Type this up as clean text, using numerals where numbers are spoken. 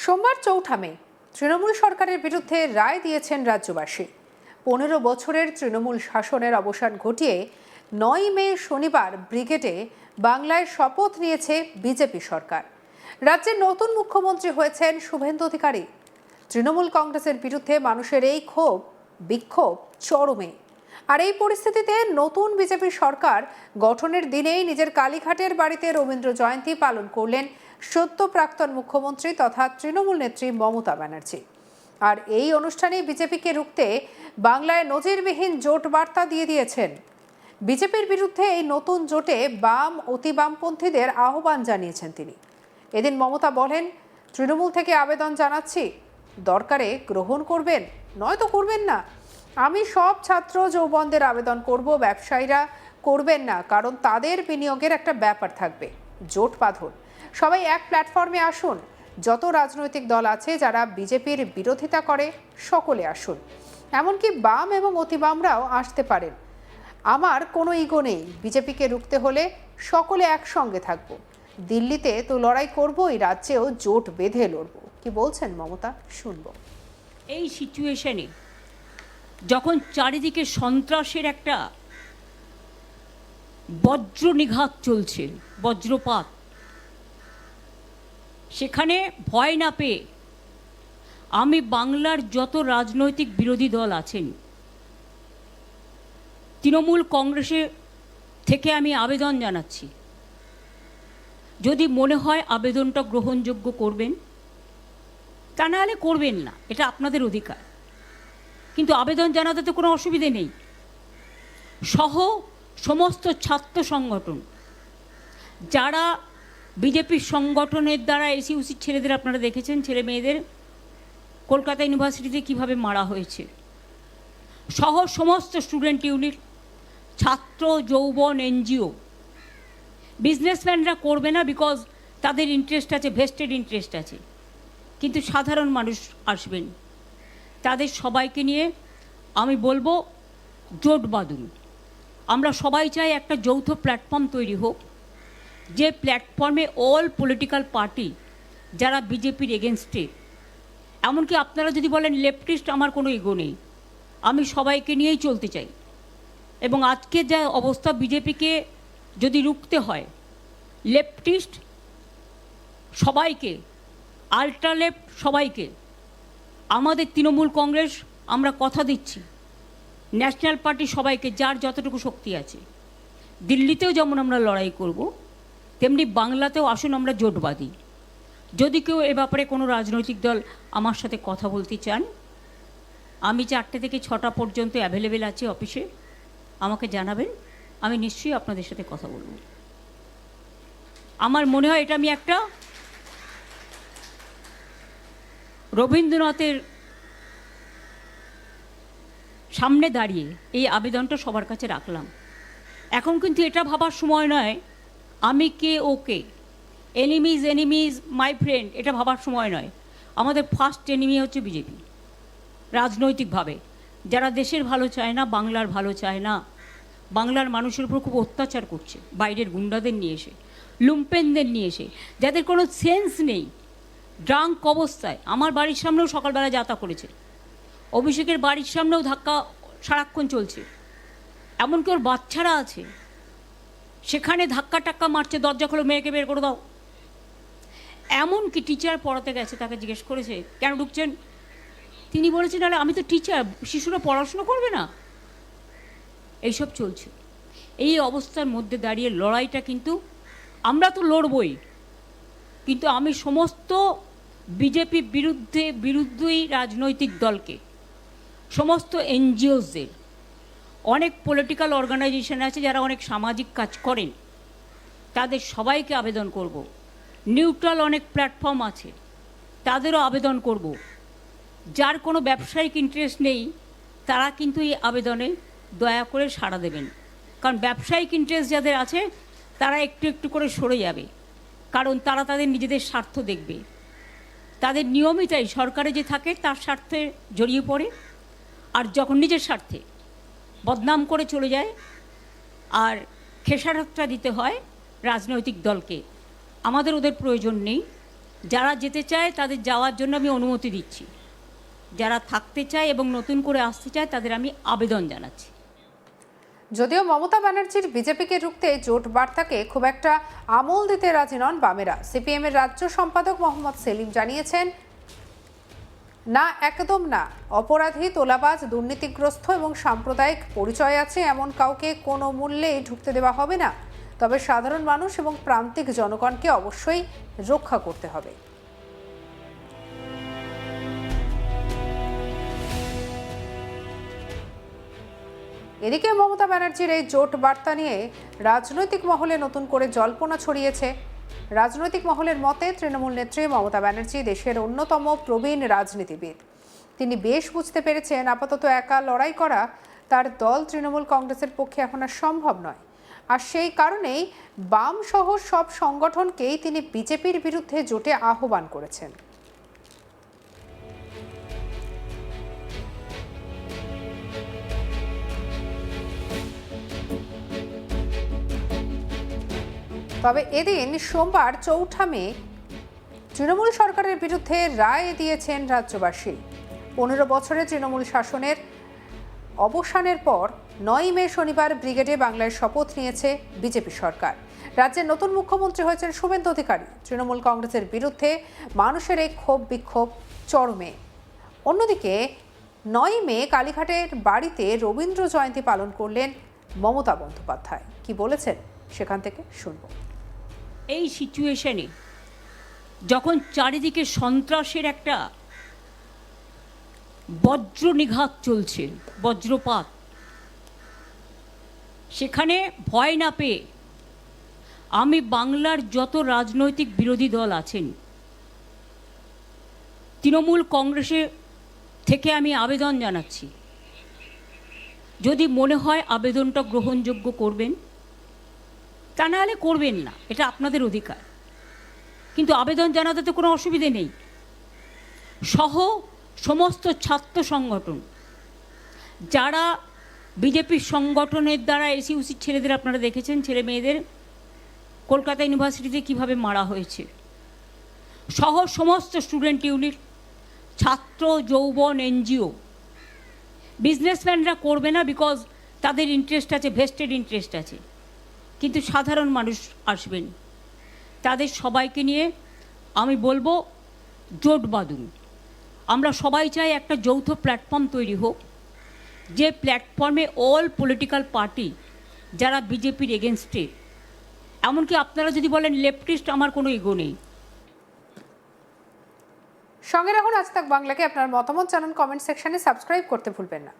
সোমবার ৪ মে তৃণমূল সরকারের বিরুদ্ধে রায় দিয়েছেন রাজ্যবাসী। ১৫ বছরের তৃণমূল শাসনের অবসান ঘটিয়ে ৯ মে শনিবার ব্রিগেডে বাংলায় শপথ নিয়েছে বিজেপি সরকার। রাজ্যের নতুন মুখ্যমন্ত্রী হয়েছেন শুভেন্দু অধিকারী। তৃণমূল কংগ্রেসের বিরুদ্ধে মানুষের এই বিক্ষোভ চরমে। আর এই পরিস্থিতিতে নতুন বিজেপি সরকার গঠনের দিনেই নিজের কালীঘাটের বাড়িতে রবীন্দ্র জয়ন্তী পালন করলেন সদ্য প্রাক্তন মুখ্যমন্ত্রী তথা তৃণমূল নেত্রী মমতা ব্যানার্জি। আর এই অনুষ্ঠানে বিজেপিকে রুখতে বাংলায় নজিরবিহীন জোট বার্তা দিয়ে দিয়েছেন। বিজেপির বিরুদ্ধে এই নতুন জোটে বাম অতি বামপন্থীদের আহ্বান জানিয়েছেন তিনি। এদিন মমতা বলেন, তৃণমূল থেকে আবেদন জানাচ্ছি, দরকারে গ্রহণ করবেন, নয়তো করবেন না। আমি সব ছাত্র যৌবনদের আবেদন করব, ব্যবসায়ীরা করবেন না, কারণ তাদের বিনিয়োগের একটা ব্যাপার থাকবে। জোট বাঁধুন, সবাই এক প্ল্যাটফর্মে আসুন। যত রাজনৈতিক দল আছে যারা বিজেপির বিরোধিতা করে, সকলে আসুন। এমনকি বাম এবং অতি বামরাও আসতে পারেন। আমার কোনো ইগো নেই। বিজেপিকে রুখতে হলে সকলে একসঙ্গে থাকবো। দিল্লিতে তো লড়াই করবোই, রাজ্যেও জোট বেঁধে লড়বো। কি বলছেন মমতা, শুনবো। এই সিচুয়েশনে যখন চারিদিকে সন্ত্রাসের একটা বজ্রনিঘাত চলছে, বজ্রপাত, সেখানে ভয় না পেয়ে আমি বাংলার যত রাজনৈতিক বিরোধী দল আছেন, তৃণমূল কংগ্রেসের থেকে আমি আবেদন জানাচ্ছি, যদি মনে হয় আবেদনটা গ্রহণযোগ্য করবেন, তা নাহলে করবেন না, এটা আপনাদের অধিকার। কিন্তু আবেদন জানাতে তো কোনো অসুবিধে নেই। সহ সমস্ত ছাত্র সংগঠন, যারা বিজেপির সংগঠনের দ্বারা এসইউসি ছেলেদের আপনারা দেখেছেন, ছেলে মেয়েদের কলকাতা ইউনিভার্সিটিতে কিভাবে মারা হয়েছে, সহ সমস্ত স্টুডেন্ট ইউনিট, ছাত্র যৌবন, এনজিও, বিজনেসম্যানরা করবে না, বিকজ তাদের ইন্টারেস্ট আছে, ভেস্টেড ইন্টারেস্ট আছে। কিন্তু সাধারণ মানুষ আসবেন, তাদের সবাইকে নিয়ে আমি বলবো জোট বাঁধুন। আমরা সবাই চাই একটা যৌথ প্ল্যাটফর্ম তৈরি হোক, যে প্ল্যাটফর্মে অল পলিটিক্যাল পার্টি যারা বিজেপির এগেনস্টে, এমনকি আপনারা যদি বলেন লেফটিস্ট, আমার কোনো ইগো নেই, আমি সবাইকে নিয়েই চলতে চাই। এবং আজকে যা অবস্থা, বিজেপিকে যদি রুখতে হয়, লেফটিস্ট সবাইকে, আল্ট্রা লেফট সবাইকে, আমাদের তৃণমূল কংগ্রেস আমরা কথা দিচ্ছি, ন্যাশনাল পার্টি সবাইকে, যার যতটুকু শক্তি আছে, দিল্লিতেও যেমন আমরা লড়াই করব, তেমনি বাংলাতেও আসুন আমরা জোট বাঁধি। যদি কেউ এ ব্যাপারে কোনো রাজনৈতিক দল আমার সাথে কথা বলতে চান, আমি 4টে থেকে 6টা পর্যন্ত অ্যাভেলেবেল আছি অফিসে, আমাকে জানাবেন, আমি নিশ্চয়ই আপনাদের সাথে কথা বলব। আমার মনে হয় এটা আমি একটা রবীন্দ্রনাথের সামনে দাঁড়িয়ে এই আবেদনটা সবার কাছে রাখলাম। এখন কিন্তু এটা ভাবার সময় নয় আমি কে ওকে, এনিমিজ মাই ফ্রেন্ড, এটা ভাবার সময় নয়। আমাদের ফার্স্ট এনিমি হচ্ছে বিজেপি। রাজনৈতিকভাবে যারা দেশের ভালো চায় না, বাংলার ভালো চায় না, বাংলার মানুষের উপর খুব অত্যাচার করছে, বাইরের গুন্ডাদের নিয়ে এসে, লুম্পেনদের নিয়ে এসে, যাদের কোনো সেন্স নেই, ড্রাঙ্ক অবস্থায় আমার বাড়ির সামনেও সকালবেলা যাত্রা করেছে, অভিষেকের বাড়ির সামনেও ধাক্কা সারাক্ষণ চলছে, এমনকি ওর বাচ্চারা আছে, সেখানে ধাক্কা টাক্কা মারছে, দরজা খোলো, মেয়েকে বের করে দাও। এমনকি টিচার পড়াতে গেছে, তাকে জিজ্ঞেস করেছে কেন ঢুকছেন, তিনি বলেছেন আরে আমি তো টিচার, শিশুরা পড়াশুনো করবে না। এইসব চলছে। এই অবস্থার মধ্যে দাঁড়িয়ে লড়াইটা কিন্তু আমরা তো লড়বই, কিন্তু আমি সমস্ত বিজেপি বিরুদ্ধেই রাজনৈতিক দলকে, সমস্ত এনজিওসদের, অনেক পলিটিক্যাল অর্গানাইজেশন আছে যারা অনেক সামাজিক কাজ করেন, তাদের সবাইকে আবেদন করব। নিউট্রাল অনেক প্ল্যাটফর্ম আছে, তাদেরও আবেদন করব। যার কোনো ব্যবসায়িক ইন্টারেস্ট নেই, তারা কিন্তু এই আবেদনে দয়া করে সাড়া দেবেন, কারণ ব্যবসায়িক ইন্টারেস্ট যাদের আছে তারা একটু একটু করে সরে যাবে, কারণ তারা তাদের নিজেদের স্বার্থ দেখবে। তাদের নিয়মিতই সরকারে যে থাকে তার স্বার্থে জড়িয়ে পড়ে, আর যখন নিজের স্বার্থে বদনাম করে চলে যায়, আর খেসারতটা দিতে হয় রাজনৈতিক দলকে। আমাদের ওদের প্রয়োজন নেই। যারা যেতে চায় তাদের যাওয়ার জন্য আমি অনুমতি দিচ্ছি, যারা থাকতে চায় এবং নতুন করে আসতে চায় তাদের আমি আবেদন জানাচ্ছি। যদিও মমতা ব্যানার্জির বিজেপিকে রুখতে জোট বার্তাকে খুব একটা আমল দিতে রাজি নন বামেরা। সিপিএম এর রাজ্য সম্পাদক মোহাম্মদ সেলিম জানিয়েছেন, না, একদম না। অপরাধী, তোলাবাজ, দুর্নীতিগ্রস্ত এবং সাম্প্রদায়িক পরিচয় আছে এমন কাউকে কোনো মূল্যেই ঢুকতে দেওয়া হবে না। তবে সাধারণ মানুষ এবং প্রান্তিক জনগণকে অবশ্যই রক্ষা করতে হবে। এদিকে মমতা ব্যানার্জির এই জোট বার্তা নিয়ে রাজনৈতিক মহলে নতুন করে জল্পনা ছড়িয়েছে। রাজনৈতিক মহলের মতে তৃণমূল নেত্রী মমতা ব্যানার্জি দেশের অন্যতম প্রবীণ রাজনীতিবিদ। তিনি বেশ বুঝতে পেরেছেন আপাতত একা লড়াই করা তার দল তৃণমূল কংগ্রেসের পক্ষে এখন আর সম্ভব নয়। আর সেই কারণেই বাম সহ সব সংগঠনকেই তিনি বিজেপির বিরুদ্ধে জোটে আহ্বান করেছেন। তবে এদিন সোমবার 4 মে তৃণমূল সরকারের বিরুদ্ধে রায় দিয়েছেন রাজ্যবাসী। 15 বছরের তৃণমূল শাসনের অবসানের পর 9 মে শনিবার ব্রিগেডে বাংলায় শপথ নিয়েছে বিজেপি সরকার। রাজ্যের নতুন মুখ্যমন্ত্রী হয়েছেন শুভেন্দু অধিকারী। তৃণমূল কংগ্রেসের বিরুদ্ধে মানুষের এই ক্ষোভ বিক্ষোভ চরমে। অন্যদিকে 9 মে কালীঘাটের বাড়িতে রবীন্দ্র জয়ন্তী পালন করলেন মমতা বন্দ্যোপাধ্যায়। কি বলেছেন সেখান থেকে শুনব। এই সিচুয়েশনে যখন চারিদিকে সন্ত্রাসের একটা বজ্রনিঘাত চলছে, বজ্রপাত, সেখানে ভয় না পেয়ে আমি বাংলার যত রাজনৈতিক বিরোধী দল আছেন, তৃণমূল কংগ্রেসের থেকে আমি আবেদন জানাচ্ছি, যদি মনে হয় আবেদনটা গ্রহণযোগ্য করবেন, তা নাহলে করবেন না, এটা আপনাদের অধিকার। কিন্তু আবেদন জানাতে তো কোনো অসুবিধে নেই। সহ সমস্ত ছাত্র সংগঠন, যারা বিজেপির সংগঠনের দ্বারা এসইউসি ছেলেদের আপনারা দেখেছেন, ছেলে মেয়েদের কলকাতা ইউনিভার্সিটিতে কিভাবে মারা হয়েছে, সহ সমস্ত স্টুডেন্ট ইউনিট, ছাত্র যৌবন, এনজিও, বিজনেসম্যানরা করবে না, বিকজ তাদের ইন্টারেস্ট আছে, ভেস্টেড ইন্টারেস্ট আছে, কিন্তু সাধারণ মানুষ আসবেন। তাদের সবাইকে নিয়ে আমি বলবো জোট বাঁধুন। আমরা সবাই চাই একটা যৌথ প্ল্যাটফর্ম তৈরি হোক, যে প্ল্যাটফর্মে অল পলিটিক্যাল পার্টি যারা বিজেপির এগেনস্টে, এমনকি আপনারা যদি বলেন লেফটিস্ট, আমার কোনো ইগো নেই। সঙ্গে রাখুন আজ তাক বাংলাকে। আপনার মতামত জানান কমেন্ট সেকশনে, সাবস্ক্রাইব করতে ভুলবেন না।